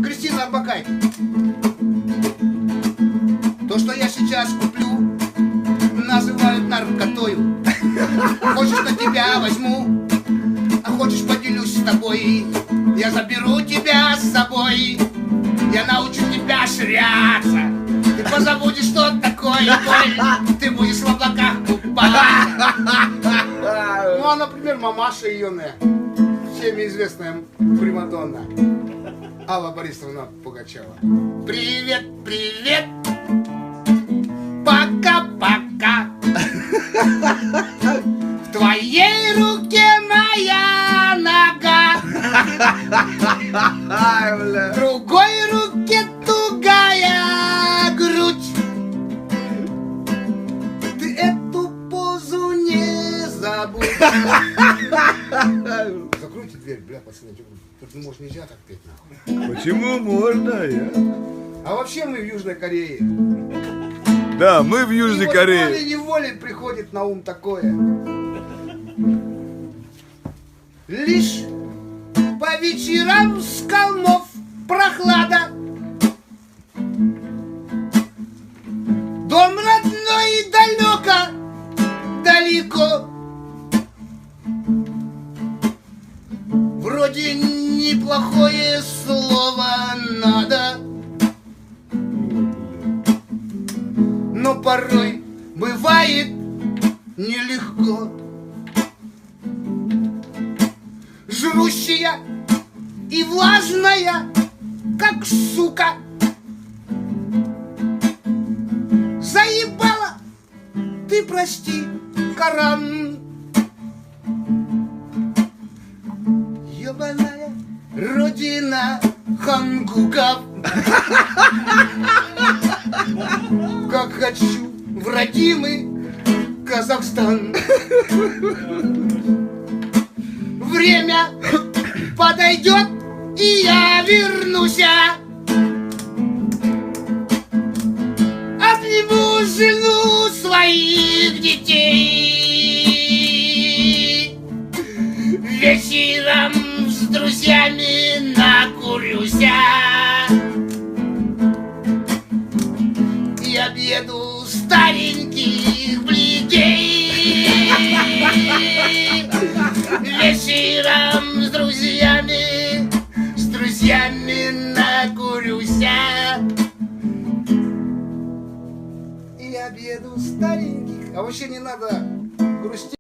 Кристина Орбакайте. То, что я сейчас куплю, называют наркотою. Хочешь, на тебя возьму, а хочешь, поделюсь с тобой. Я заберу тебя с собой, я научу тебя ширяться. Ты позабудешь, что такое боль, ты будешь в облаках купаться. Ну, а, например, мамаша Ионе, всеми известная примадонна Алла Борисовна Пугачева. Привет, привет, пока-пока. В твоей руке моя нога, в другой руке тугая грудь. Ты эту позу не забудь. Закройте дверь, бля, пацаны. Тут, может, нельзя так петь, нахуй. Почему можно? А вообще мы в Южной Корее. Да, мы в Южной И вот Корее. волей-неволей приходит на ум такое. Лишь по вечерам с холмов прохлада, дом родной далеко, далеко. Вроде неплохое слово надо, но порой бывает нелегко. Жрущая и влажная, как сука, заебала, ты прости, Коран. Ёбаная родина хангуков. Как хочу в родимый Казахстан. Время подойдет, и я вернусь. Обниму жену своих детей. Вечером с друзьями накурюсь. И объеду стареньких бледей. Вечером с друзьями накурюсь. И объеду стареньких. А вообще не надо грустить.